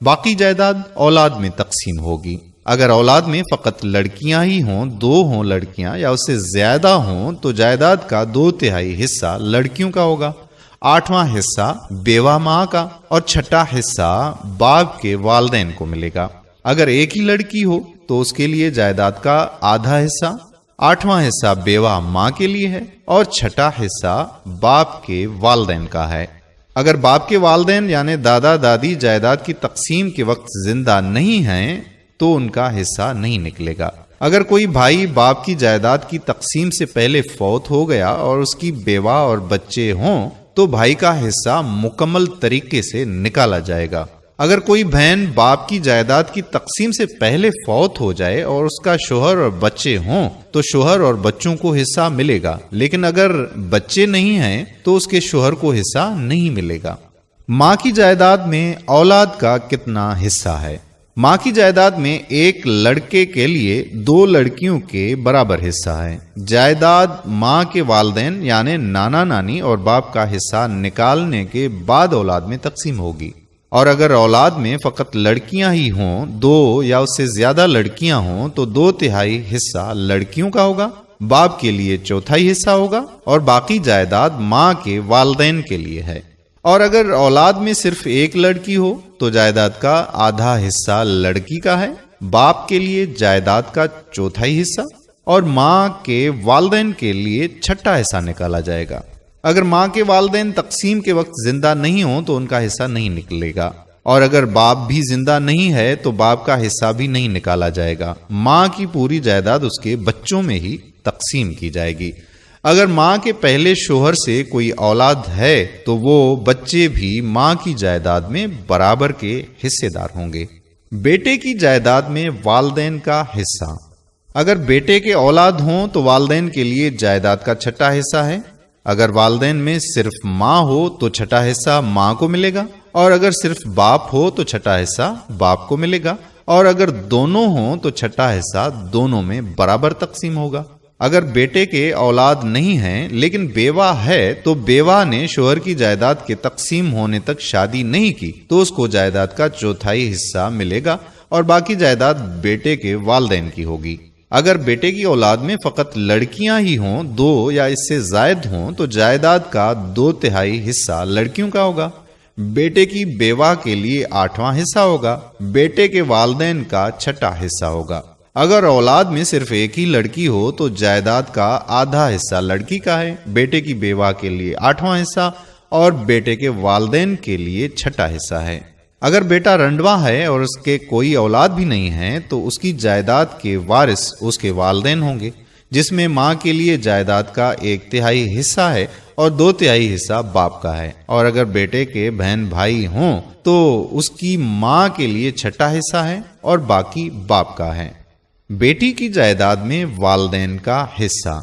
باقی جائیداد اولاد میں تقسیم ہوگی۔ اگر اولاد میں فقط لڑکیاں ہی ہوں، 2 ہوں لڑکیاں یا اس سے زیادہ ہوں، تو جائیداد کا 2/3 حصہ لڑکیوں کا ہوگا، 8واں حصہ بیوہ ماں کا اور 6واں حصہ باپ کے والدین کو ملے گا۔ اگر ایک ہی لڑکی ہو تو اس کے لیے جائیداد کا آدھا حصہ 8واں حصہ بیوہ ماں کے لیے ہے اور 6واں حصہ باپ کے والدین کا ہے۔ اگر باپ کے والدین یعنی دادا دادی جائیداد کی تقسیم کے وقت زندہ نہیں ہیں تو ان کا حصہ نہیں نکلے گا۔ اگر کوئی بھائی باپ کی جائیداد کی تقسیم سے پہلے فوت ہو گیا اور اس کی بیوہ اور بچے ہوں تو بھائی کا حصہ مکمل طریقے سے نکالا جائے گا۔ اگر کوئی بہن باپ کی جائیداد کی تقسیم سے پہلے فوت ہو جائے اور اس کا شوہر اور بچے ہوں تو شوہر اور بچوں کو حصہ ملے گا، لیکن اگر بچے نہیں ہیں تو اس کے شوہر کو حصہ نہیں ملے گا۔ ماں کی جائیداد میں اولاد کا کتنا حصہ ہے؟ ماں کی جائیداد میں ایک لڑکے کے لیے 2 لڑکیوں کے برابر حصہ ہے۔ جائیداد ماں کے والدین یعنی نانا نانی اور باپ کا حصہ نکالنے کے بعد اولاد میں تقسیم ہوگی، اور اگر اولاد میں فقط لڑکیاں ہی ہوں، 2 یا اس سے زیادہ لڑکیاں ہوں، تو 2/3 حصہ لڑکیوں کا ہوگا، باپ کے لیے 1/4 حصہ ہوگا اور باقی جائیداد ماں کے والدین کے لیے ہے۔ اور اگر اولاد میں صرف ایک لڑکی ہو تو جائیداد کا آدھا حصہ لڑکی کا ہے، باپ کے لیے جائیداد کا 1/4 حصہ اور ماں کے والدین کے لیے 6واں حصہ نکالا جائے گا۔ اگر ماں کے والدین تقسیم کے وقت زندہ نہیں ہوں تو ان کا حصہ نہیں نکلے گا، اور اگر باپ بھی زندہ نہیں ہے تو باپ کا حصہ بھی نہیں نکالا جائے گا۔ ماں کی پوری جائیداد اس کے بچوں میں ہی تقسیم کی جائے گی۔ اگر ماں کے پہلے شوہر سے کوئی اولاد ہے تو وہ بچے بھی ماں کی جائیداد میں برابر کے حصے دار ہوں گے۔ بیٹے کی جائیداد میں والدین کا حصہ۔ اگر بیٹے کے اولاد ہوں تو والدین کے لیے جائیداد کا 6واں حصہ ہے۔ اگر والدین میں صرف ماں ہو تو 6واں حصہ ماں کو ملے گا، اور اگر صرف باپ ہو تو 6واں حصہ باپ کو ملے گا، اور اگر دونوں ہوں تو 6واں حصہ دونوں میں برابر تقسیم ہوگا۔ اگر بیٹے کے اولاد نہیں ہیں لیکن بیوہ ہے تو بیوہ نے شوہر کی جائیداد کے تقسیم ہونے تک شادی نہیں کی تو اس کو جائیداد کا 1/4 حصہ ملے گا اور باقی جائیداد بیٹے کے والدین کی ہوگی۔ اگر بیٹے کی اولاد میں فقط لڑکیاں ہی ہوں، 2 یا اس سے زائد ہوں، تو جائیداد کا 2/3 حصہ لڑکیوں کا ہوگا، بیٹے کی بیوہ کے لیے 8واں حصہ ہوگا، بیٹے کے والدین کا 6واں حصہ ہوگا۔ اگر اولاد میں صرف ایک ہی لڑکی ہو تو جائیداد کا آدھا حصہ لڑکی کا ہے، بیٹے کی بیوہ کے لیے 8واں حصہ اور بیٹے کے والدین کے لیے 6واں حصہ ہے۔ اگر بیٹا رنڈواں ہے اور اس کے کوئی اولاد بھی نہیں ہے تو اس کی جائیداد کے وارث اس کے والدین ہوں گے، جس میں ماں کے لیے جائیداد کا 1/3 حصہ ہے اور 2/3 حصہ باپ کا ہے، اور اگر بیٹے کے بہن بھائی ہوں تو اس کی ماں کے لیے 6واں حصہ ہے اور باقی باپ کا ہے۔ بیٹی کی جائیداد میں والدین کا حصہ۔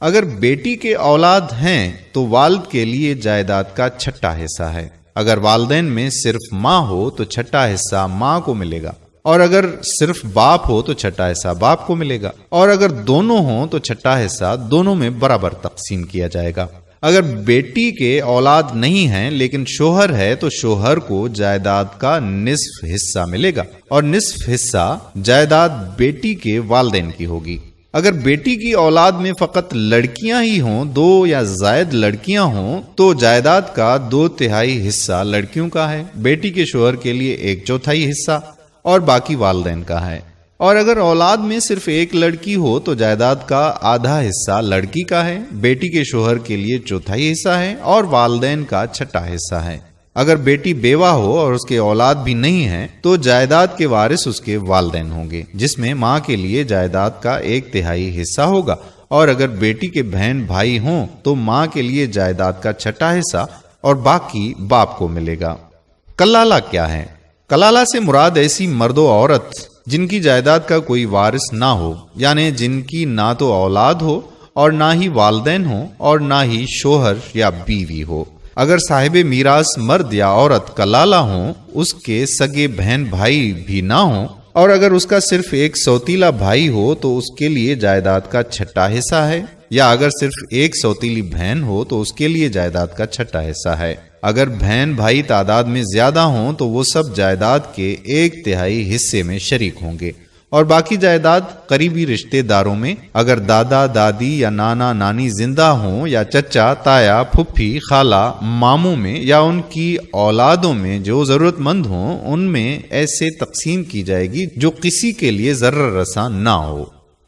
اگر بیٹی کے اولاد ہیں تو والد کے لیے جائیداد کا 6واں حصہ ہے۔ اگر والدین میں صرف ماں ہو تو 6واں حصہ ماں کو ملے گا، اور اگر صرف باپ ہو تو 6واں حصہ باپ کو ملے گا، اور اگر دونوں ہوں تو 6واں حصہ دونوں میں برابر تقسیم کیا جائے گا۔ اگر بیٹی کے اولاد نہیں ہیں لیکن شوہر ہے تو شوہر کو جائیداد کا نصف حصہ ملے گا اور نصف حصہ جائیداد بیٹی کے والدین کی ہوگی۔ اگر بیٹی کی اولاد میں فقط لڑکیاں ہی ہوں، 2 یا زائد لڑکیاں ہوں، تو جائیداد کا 2/3 حصہ لڑکیوں کا ہے، بیٹی کے شوہر کے لیے 1/4 حصہ اور باقی والدین کا ہے۔ اور اگر اولاد میں صرف ایک لڑکی ہو تو جائیداد کا آدھا حصہ لڑکی کا ہے، بیٹی کے شوہر کے لیے 1/4 حصہ ہے اور والدین کا 6واں حصہ ہے۔ اگر بیٹی بیوہ ہو اور اس کے اولاد بھی نہیں ہے تو جائیداد کے وارث اس کے والدین ہوں گے، جس میں ماں کے لیے جائیداد کا 1/3 حصہ ہوگا، اور اگر بیٹی کے بہن بھائی ہوں تو ماں کے لیے جائیداد کا 6واں حصہ اور باقی باپ کو ملے گا۔ کلالہ کیا ہے؟ کلالہ سے مراد ایسی مرد و عورت جن کی جائیداد کا کوئی وارث نہ ہو، یعنی جن کی نہ تو اولاد ہو اور نہ ہی والدین ہوں اور نہ ہی شوہر یا بیوی ہو۔ اگر صاحب میراث مرد یا عورت کلالہ ہوں، اس کے سگے بہن بھائی بھی نہ ہوں، اور اگر اس کا صرف ایک سوتیلا بھائی ہو تو اس کے لیے جائیداد کا 6واں حصہ ہے، یا اگر صرف ایک سوتیلی بہن ہو تو اس کے لیے جائیداد کا 6واں حصہ ہے۔ اگر بہن بھائی تعداد میں زیادہ ہوں تو وہ سب جائیداد کے 1/3 حصے میں شریک ہوں گے، اور باقی جائیداد قریبی رشتہ داروں میں، اگر دادا دادی یا نانا نانی زندہ ہوں، یا چچا تایا پھپھی خالہ ماموں میں، یا ان کی اولادوں میں جو ضرورت مند ہوں، ان میں ایسے تقسیم کی جائے گی جو کسی کے لیے ضرر رساں نہ ہو۔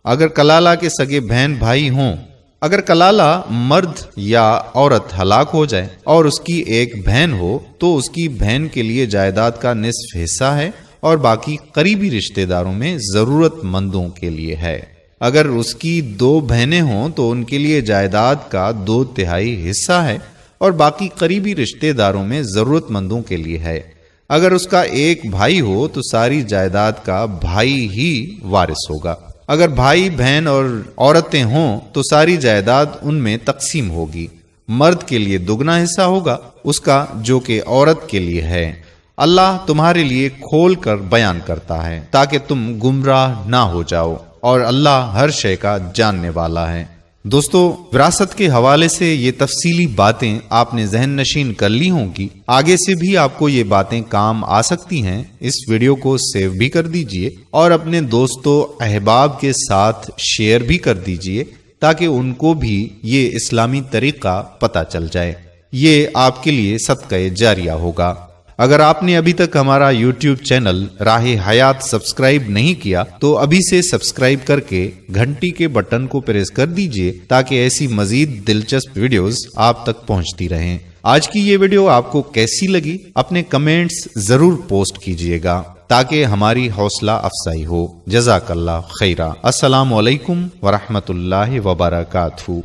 اگر کلالہ کے سگے بہن بھائی ہوں، اگر کلالہ مرد یا عورت ہلاک ہو جائے اور اس کی ایک بہن ہو تو اس کی بہن کے لیے جائیداد کا نصف حصہ ہے، اور باقی قریبی رشتہ داروں میں ضرورت مندوں کے لیے ہے۔ اگر اس کی 2 بہنیں ہوں تو ان کے لیے جائیداد کا 2/3 حصہ ہے، اور باقی قریبی رشتہ داروں میں ضرورت مندوں کے لیے ہے۔ اگر اس کا ایک بھائی ہو تو ساری جائیداد کا بھائی ہی وارث ہوگا۔ اگر بھائی بہن اور عورتیں ہوں تو ساری جائیداد ان میں تقسیم ہوگی۔ مرد کے لیے دگنا حصہ ہوگا اس کا جو کہ عورت کے لیے ہے۔ اللہ تمہارے لیے کھول کر بیان کرتا ہے تاکہ تم گمراہ نہ ہو جاؤ، اور اللہ ہر شے کا جاننے والا ہے۔ دوستو، وراثت کے حوالے سے یہ تفصیلی باتیں آپ نے ذہن نشین کر لی ہوں گی، آگے سے بھی آپ کو یہ باتیں کام آ سکتی ہیں۔ اس ویڈیو کو سیو بھی کر دیجئے اور اپنے دوستوں احباب کے ساتھ شیئر بھی کر دیجئے تاکہ ان کو بھی یہ اسلامی طریقہ پتہ چل جائے۔ یہ آپ کے لیے صدقہ جاریہ ہوگا۔ اگر آپ نے ابھی تک ہمارا یوٹیوب چینل راہ حیات سبسکرائب نہیں کیا تو ابھی سے سبسکرائب کر کے گھنٹی کے بٹن کو پریس کر دیجئے تاکہ ایسی مزید دلچسپ ویڈیوز آپ تک پہنچتی رہیں۔ آج کی یہ ویڈیو آپ کو کیسی لگی اپنے کمنٹس ضرور پوسٹ کیجئے گا تاکہ ہماری حوصلہ افزائی ہو۔ جزاک اللہ خیرہ۔ السلام علیکم ورحمۃ اللہ وبرکاتہ۔